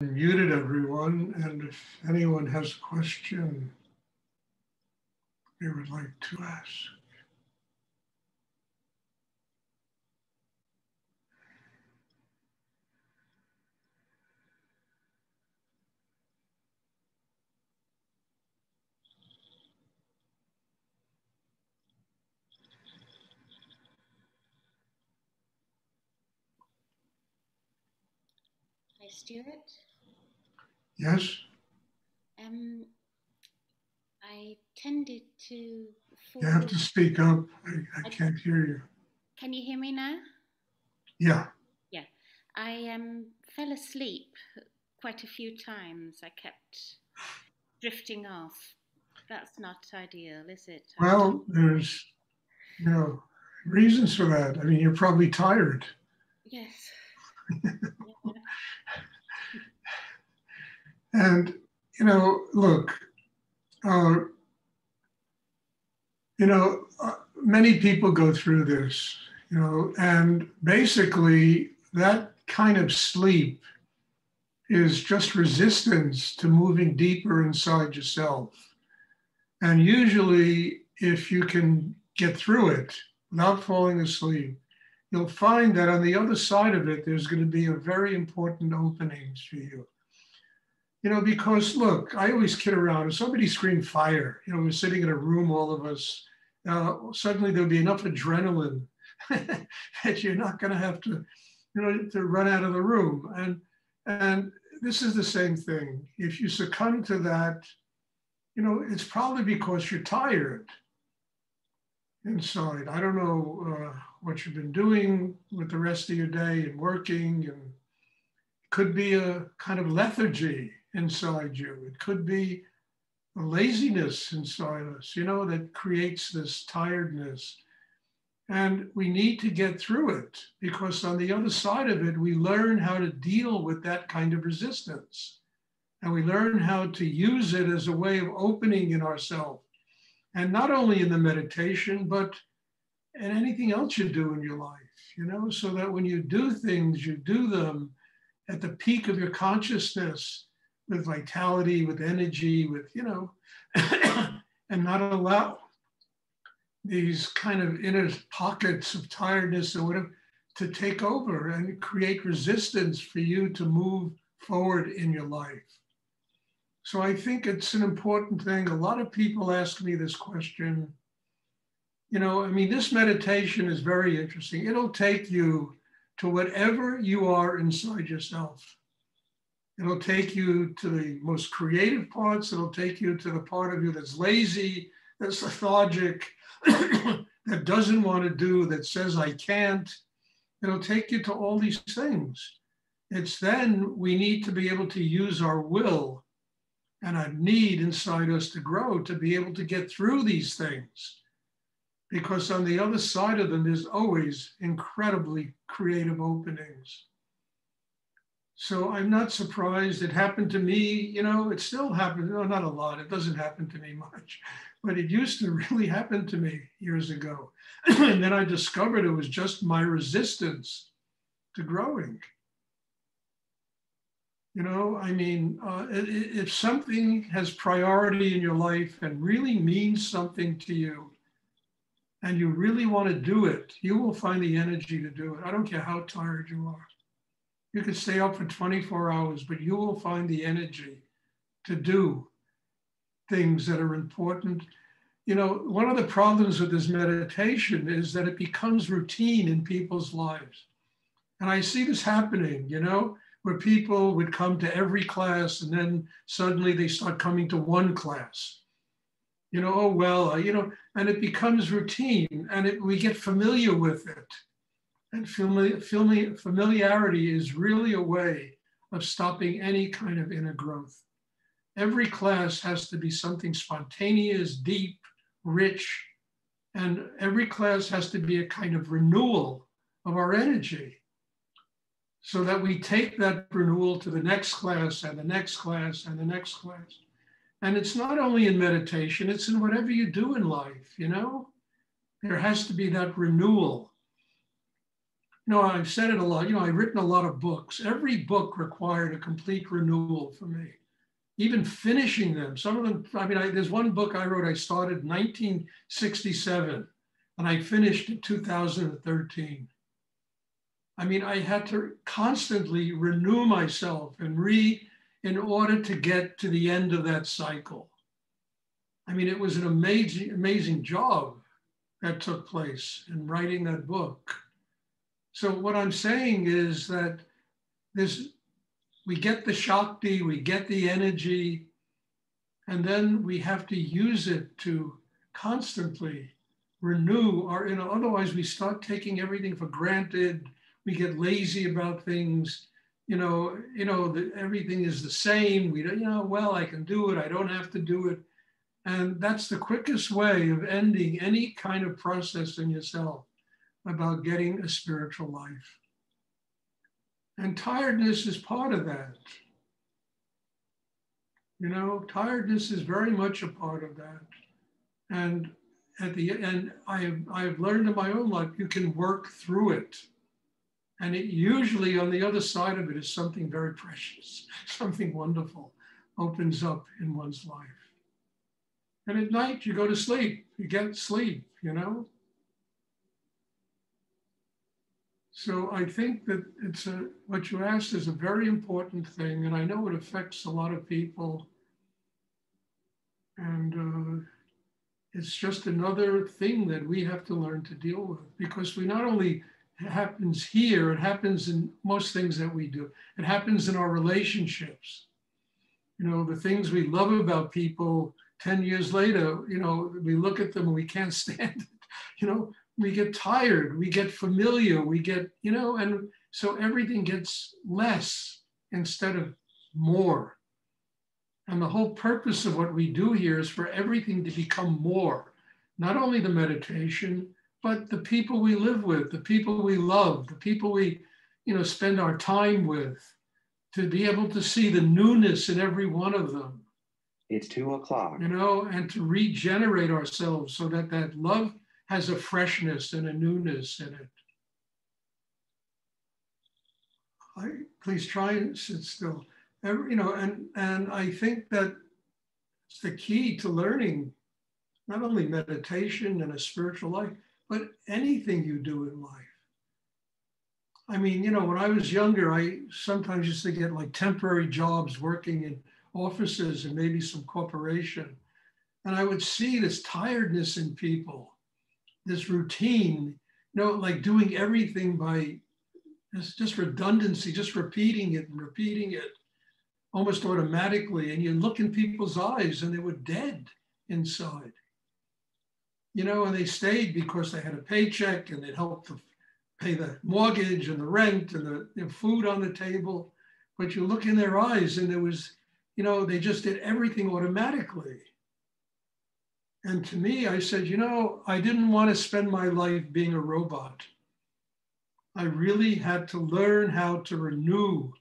Muted everyone, and if anyone has a question they would like to ask. Hi, Stuart. Yes? I tended to fall. You have to speak up. I can't hear you. Can you hear me now? Yeah. Yeah. I fell asleep quite a few times. I kept drifting off. That's not ideal, is it? Well, there's, reasons for that. I mean, you're probably tired. Yes. And, look, many people go through this, and basically that kind of sleep is just resistance to moving deeper inside yourself. And usually, if you can get through it without falling asleep, you'll find that on the other side of it, there's going to be a very important openings for you. Because look, I always kid around. If somebody screamed fire, we're sitting in a room, all of us, suddenly there'll be enough adrenaline that you're not going to have to, to run out of the room. And this is the same thing. If you succumb to that, it's probably because you're tired inside. I don't know what you've been doing with the rest of your day and working, and it could be a kind of lethargy inside you. It could be a laziness inside us, that creates this tiredness. And we need to get through it, because on the other side of it, we learn how to deal with that kind of resistance. And we learn how to use it as a way of opening in ourselves. And not only in the meditation, but in anything else you do in your life, so that when you do things, you do them at the peak of your consciousness with vitality, with energy, with, and not allow these kind of inner pockets of tiredness or whatever to take over and create resistance for you to move forward in your life. So I think it's an important thing. A lot of people ask me this question. This meditation is very interesting. It'll take you to whatever you are inside yourself. It'll take you to the most creative parts. It'll take you to the part of you that's lazy, that's lethargic, that doesn't want to do, that says, I can't. It'll take you to all these things. It's then we need to be able to use our will and a need inside us to grow, to be able to get through these things. Because on the other side of them, there's always incredibly creative openings. So I'm not surprised. It happened to me, it still happens, not a lot, it doesn't happen to me much, but it used to really happen to me years ago. And then I discovered it was just my resistance to growing. If something has priority in your life and really means something to you, and you really want to do it, you will find the energy to do it. I don't care how tired you are. You could stay up for 24 hours, but you will find the energy to do things that are important. One of the problems with this meditation is that it becomes routine in people's lives. And I see this happening, where people would come to every class and then suddenly they start coming to one class. And it becomes routine, and we get familiar with it. And familiarity is really a way of stopping any kind of inner growth. Every class has to be something spontaneous, deep, rich, and every class has to be a kind of renewal of our energy, so that we take that renewal to the next class and the next class and the next class. And it's not only in meditation, it's in whatever you do in life, There has to be that renewal. I've said it a lot. I've written a lot of books. Every book required a complete renewal for me. Even finishing them, some of them, there's one book I wrote, I started in 1967 and I finished in 2013. I had to constantly renew myself and in order to get to the end of that cycle. It was an amazing, amazing job that took place in writing that book. So what I'm saying is that we get the Shakti, we get the energy, and then we have to use it to constantly renew otherwise we start taking everything for granted. We get lazy about things, everything is the same. We don't, well, I can do it, I don't have to do it. And that's the quickest way of ending any kind of process in yourself about getting a spiritual life. And tiredness is part of that. Tiredness is very much a part of that. And at the end, I have learned in my own life, you can work through it. And it usually on the other side of it is something very precious, something wonderful opens up in one's life. And at night you go to sleep, you get sleep, So I think that what you asked is a very important thing, and I know it affects a lot of people. And it's just another thing that we have to learn to deal with, because we not only happens here, it happens in most things that we do. It happens in our relationships. The things we love about people 10 years later, we look at them and we can't stand it. We get tired, we get familiar, we get, and so everything gets less instead of more. And the whole purpose of what we do here is for everything to become more. Not only the meditation, but the people we live with, the people we love, the people we, spend our time with, to be able to see the newness in every one of them. It's 2:00. And to regenerate ourselves so that that love has a freshness and a newness in it. Please try and sit still. And I think that it's the key to learning not only meditation and a spiritual life, but anything you do in life. When I was younger, I sometimes used to get like temporary jobs working in offices and maybe some corporation. And I would see this tiredness in people, this routine, like doing everything by just redundancy, just repeating it almost automatically. And you look in people's eyes and they were dead inside. And they stayed because they had a paycheck and it helped to pay the mortgage and the rent and the food on the table. But you look in their eyes and there was, they just did everything automatically. And to me, I said, I didn't want to spend my life being a robot. I really had to learn how to renew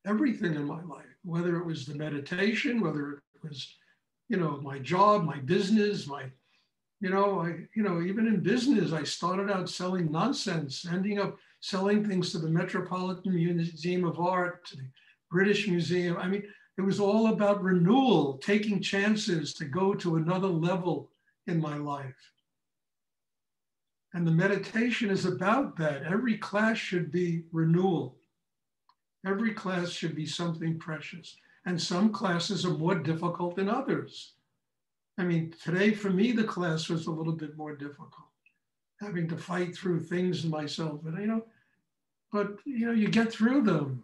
everything in my life, whether it was the meditation, whether it was, my job, my business, even in business, I started out selling nonsense, ending up selling things to the Metropolitan Museum of Art, to the British Museum. It was all about renewal, taking chances to go to another level in my life. And the meditation is about that. Every class should be renewal. Every class should be something precious. And some classes are more difficult than others. Today for me, the class was a little bit more difficult, having to fight through things in myself, but you get through them.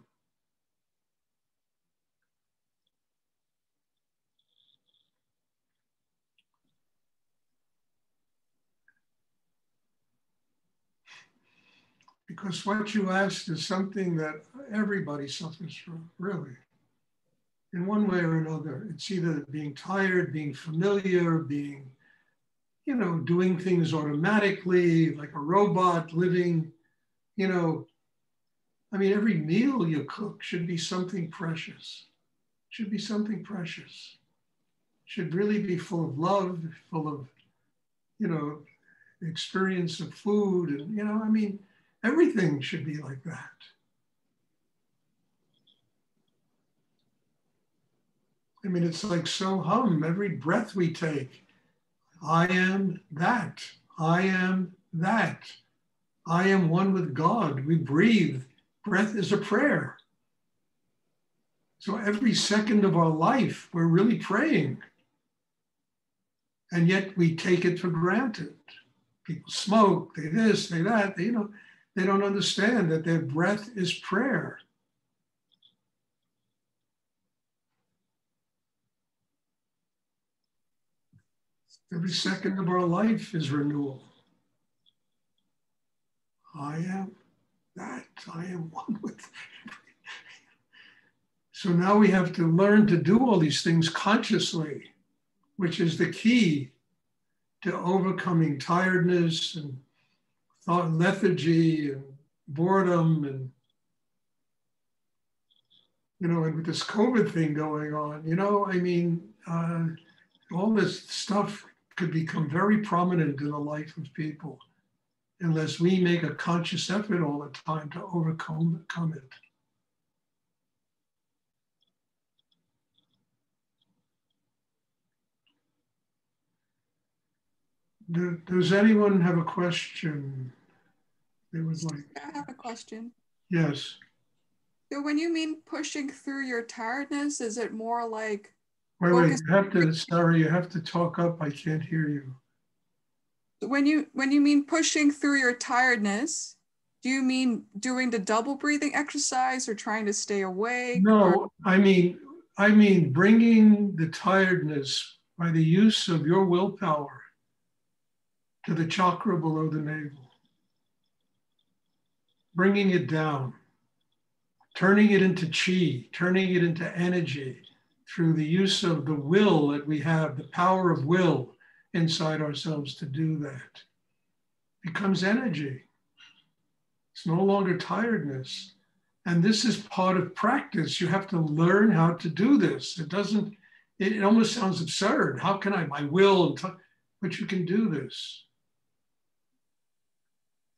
Because what you asked is something that everybody suffers from, really. In one way or another, it's either being tired, being familiar, being, doing things automatically, like a robot living, every meal you cook should be something precious. Should be something precious. Should really be full of love, full of, experience of food. And, Everything should be like that. I mean, it's like so hum, every breath we take. I am that. I am that. I am one with God. We breathe. Breath is a prayer. So every second of our life, we're really praying. And yet we take it for granted. People smoke, they this, they that, they don't understand that their breath is prayer. Every second of our life is renewal. I am that. I am one with. So now we have to learn to do all these things consciously, which is the key to overcoming tiredness and thought lethargy and boredom and, and with this COVID thing going on, I mean, all this stuff could become very prominent in the life of people unless we make a conscious effort all the time to overcome it. Does anyone have a question they would like? I have a question. Yes. So when you mean pushing through your tiredness, is it more like Wait, you have to talk up. I can't hear you. When you mean pushing through your tiredness, do you mean doing the double breathing exercise or trying to stay awake? No, I mean bringing the tiredness by the use of your willpower to the chakra below the navel. Bringing it down, turning it into chi, turning it into energy through the use of the will that we have, the power of will inside ourselves to do that. Becomes energy. It's no longer tiredness. And this is part of practice. You have to learn how to do this. It almost sounds absurd. How can I, my will, but you can do this.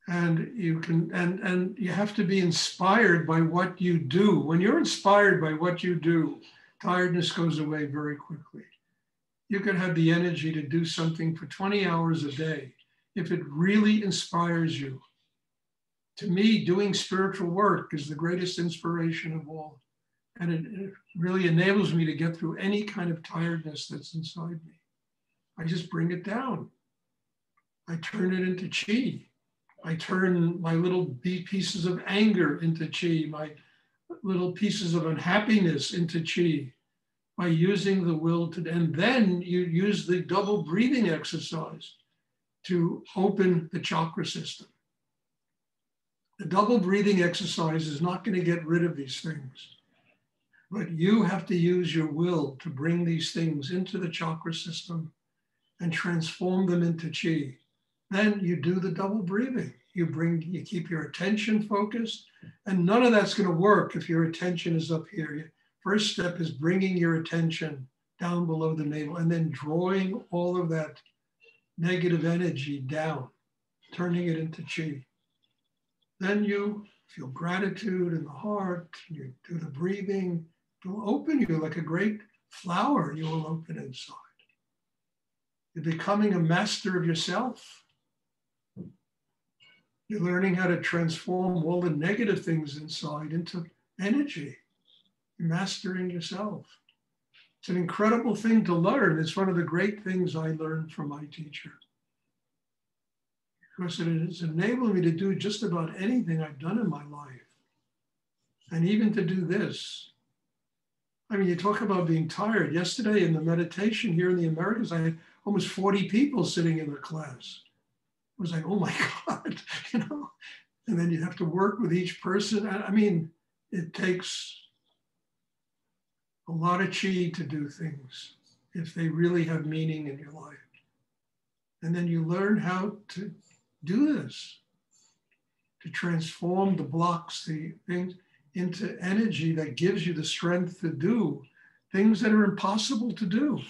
And you can, and you have to be inspired by what you do. When you're inspired by what you do, tiredness goes away very quickly. You can have the energy to do something for 20 hours a day if it really inspires you. To me, doing spiritual work is the greatest inspiration of all. And it really enables me to get through any kind of tiredness that's inside me. I just bring it down. I turn it into chi. I turn my little pieces of anger into chi, my little pieces of unhappiness into chi by using the will to, and then you use the double breathing exercise to open the chakra system. The double breathing exercise is not going to get rid of these things, but you have to use your will to bring these things into the chakra system and transform them into chi. Then you do the double breathing. You keep your attention focused, and none of that's going to work if your attention is up here. First step is bringing your attention down below the navel and then drawing all of that negative energy down, turning it into chi. Then you feel gratitude in the heart, you do the breathing, it will open you like a great flower you will open inside. You're becoming a master of yourself. You're learning how to transform all the negative things inside into energy. You're mastering yourself. It's an incredible thing to learn. It's one of the great things I learned from my teacher. Because it has enabled me to do just about anything I've done in my life. And even to do this. I mean, you talk about being tired. Yesterday in the meditation here in the Americas, I had almost 40 people sitting in the class. It was like, oh my God, and then you have to work with each person. I mean, it takes a lot of chi to do things if they really have meaning in your life. And then you learn how to do this, to transform the blocks, the things into energy that gives you the strength to do things that are impossible to do,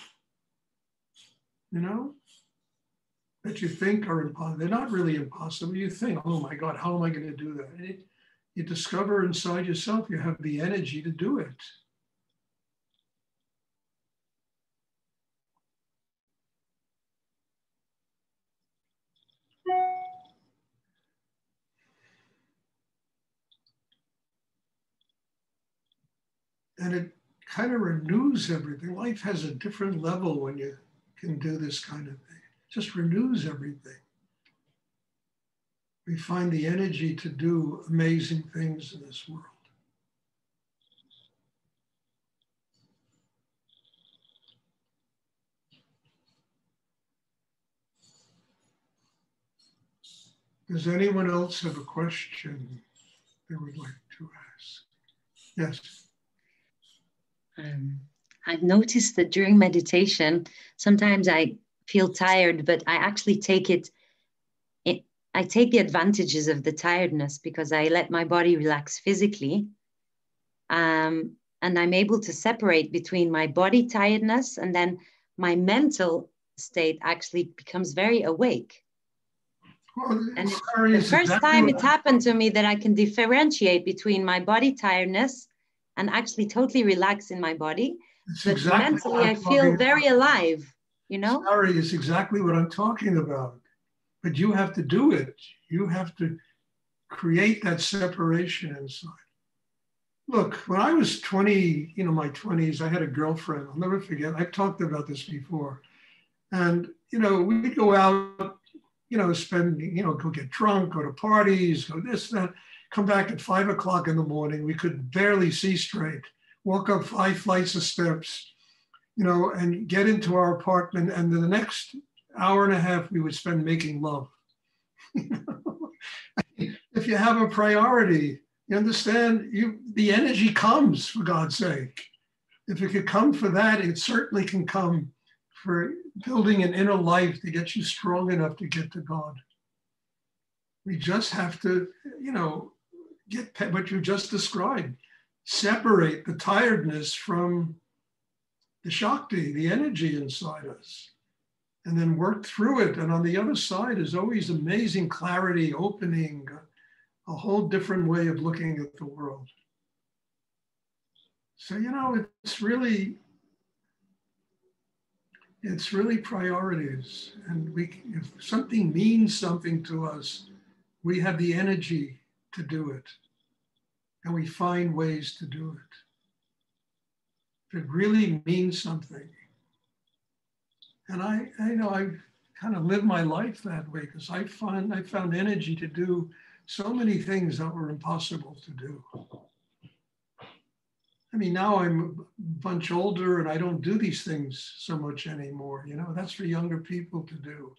that you think are impossible. They're not really impossible. You think, oh my God, how am I going to do that? And you discover inside yourself you have the energy to do it. And it kind of renews everything. Life has a different level when you can do this kind of thing. It just renews everything. We find the energy to do amazing things in this world. Does anyone else have a question they would like to ask? Yes. I've noticed that during meditation, sometimes I feel tired, but I actually I take the advantages of the tiredness because I let my body relax physically. And I'm able to separate between my body tiredness and then my mental state actually becomes very awake. Well, and the first time it happened to me that I can differentiate between my body tiredness and actually totally relax in my body. But mentally, I feel very alive, you know? Sorry, it's exactly what I'm talking about. But you have to do it. You have to create that separation inside. Look, when I was 20, my 20s, I had a girlfriend. I'll never forget. I've talked about this before. And, we'd go out, spend, go get drunk, go to parties, go this, that, come back at 5 o'clock in the morning. We could barely see straight, walk up 5 flights of steps, and get into our apartment. And then the next hour and a half, we would spend making love. If you have a priority, you understand, the energy comes, for God's sake. If it could come for that, it certainly can come for building an inner life to get you strong enough to get to God. We just have to, get what you just described, separate the tiredness from the Shakti, the energy inside us, and then work through it. And on the other side is always amazing clarity, opening, a whole different way of looking at the world. So, it's really priorities. And if something means something to us, we have the energy to do it. And we find ways to do it. If it really means something. And I kind of live my life that way because I found energy to do so many things that were impossible to do. I mean, now I'm a bunch older and I don't do these things so much anymore. That's for younger people to do.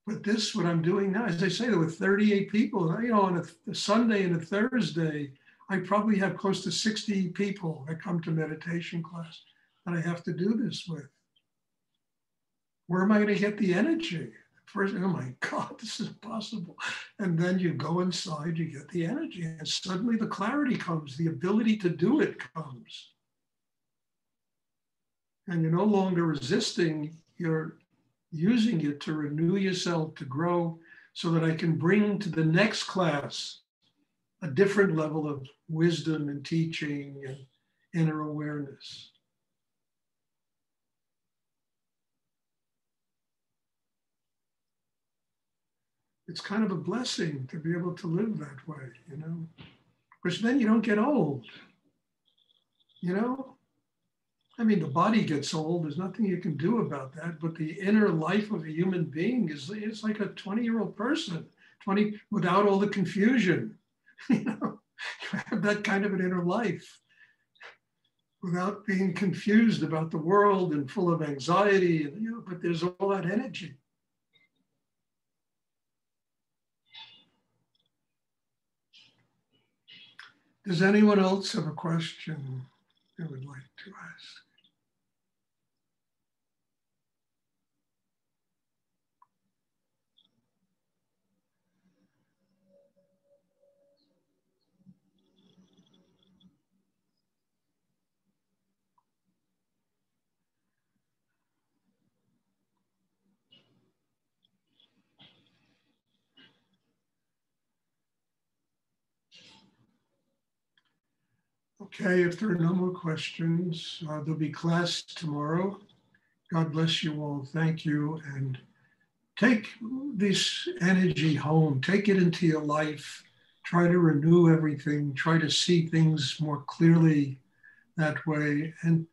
But this, what I'm doing now, as I say, there were 38 people, on a Sunday and a Thursday, I probably have close to 60 people that come to meditation class that I have to do this with. Where am I going to get the energy? First, oh my God, this is impossible. And then you go inside, you get the energy, and suddenly the clarity comes, the ability to do it comes. And you're no longer resisting, you're using it to renew yourself, to grow, so that I can bring to the next class a different level of wisdom and teaching and inner awareness. It's kind of a blessing to be able to live that way, because then you don't get old, I mean, the body gets old. There's nothing you can do about that. But the inner life of a human being it's like a 20-year-old person, 20 without all the confusion. You have that kind of an inner life without being confused about the world and full of anxiety. And, but there's all that energy. Does anyone else have a question they would like to ask? Okay, if there are no more questions, there'll be class tomorrow. God bless you all. Thank you. And take this energy home. Take it into your life. Try to renew everything. Try to see things more clearly that way. And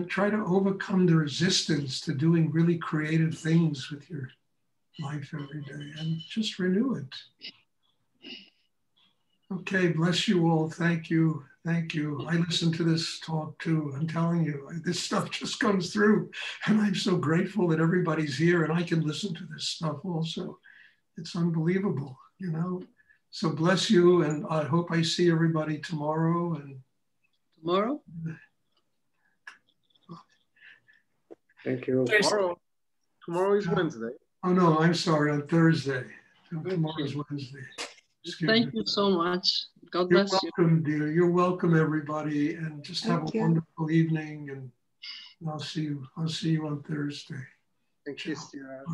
try to overcome the resistance to doing really creative things with your life every day. And just renew it. Okay, bless you all. Thank you. Thank you. I listen to this talk too. I'm telling you, this stuff just comes through. And I'm so grateful that everybody's here and I can listen to this stuff also. It's unbelievable, you know. So bless you. And I hope I see everybody tomorrow. And Tomorrow? Thank you. Tomorrow is Wednesday. Oh no, I'm sorry, on Thursday. Tomorrow is Wednesday. Thank you so much. God You're bless you. welcome, dear. You're welcome, everybody, and just have a wonderful evening. And I'll see you on Thursday. Thank you, Stuart.